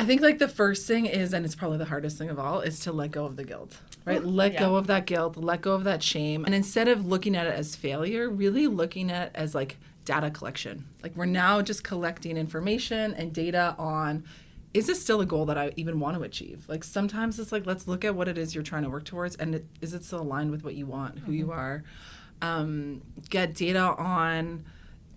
I think like the first thing is, and it's probably the hardest thing of all, is to let go of the guilt, right? Let go of that guilt, let go of that shame. And instead of looking at it as failure, really looking at it as like data collection. Like we're now just collecting information and data on, is this still a goal that I even want to achieve? Like sometimes it's like, let's look at what it is you're trying to work towards, and is it still aligned with what you want, who you are? Get data on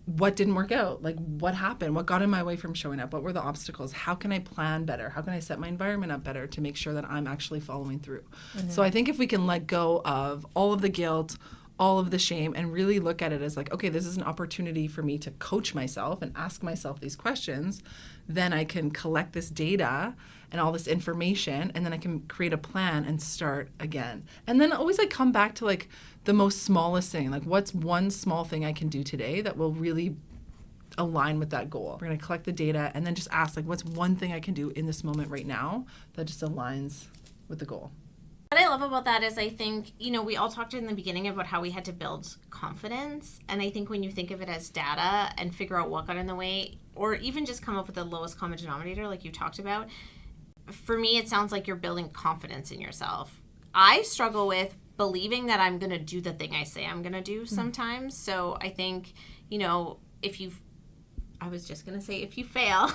what didn't work out, like what happened, what got in my way from showing up, what were the obstacles, how can I plan better, how can I set my environment up better to make sure that I'm actually following through. So I think if we can let go of all of the guilt, all of the shame, and really look at it as like, okay, this is an opportunity for me to coach myself and ask myself these questions, then I can collect this data and all this information, and then I can create a plan and start again. And then always like come back to like the most smallest thing, like what's one small thing I can do today that will really align with that goal. We're gonna collect the data and then just ask like, what's one thing I can do in this moment right now that just aligns with the goal. What I love about that is I think, we all talked in the beginning about how we had to build confidence. And I think when you think of it as data and figure out what got in the way, or even just come up with the lowest common denominator like you talked about, for me, it sounds like you're building confidence in yourself. I struggle with believing that I'm going to do the thing I say I'm going to do sometimes. So I think, if you fail,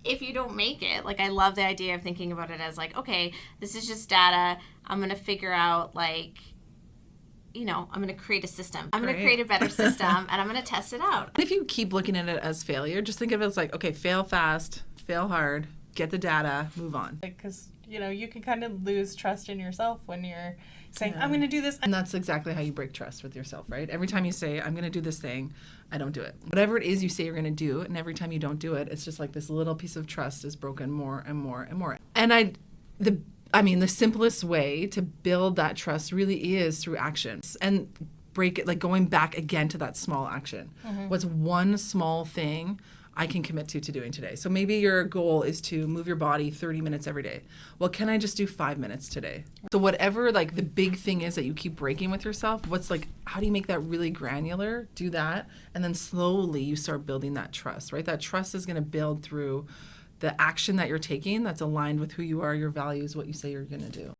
if you don't make it, like I love the idea of thinking about it as like, okay, this is just data. I'm going to figure out like, I'm going to create a system. I'm going to create a better system and I'm going to test it out. If you keep looking at it as failure, just think of it as like, okay, fail fast, fail hard, get the data, move on. Because, you can kind of lose trust in yourself when you're saying, I'm going to do this. And that's exactly how you break trust with yourself, right? Every time you say, I'm going to do this thing, I don't do it. Whatever it is you say you're going to do, and every time you don't do it, it's just like this little piece of trust is broken more and more and more. And the simplest way to build that trust really is through actions and break it, like going back again to that small action. What's one small thing I can commit to doing today? So maybe your goal is to move your body 30 minutes every day. Well, can I just do 5 minutes today? So whatever like the big thing is that you keep breaking with yourself, what's like, how do you make that really granular? Do that. And then slowly you start building that trust, right? That trust is going to build through the action that you're taking that's aligned with who you are, your values, what you say you're going to do.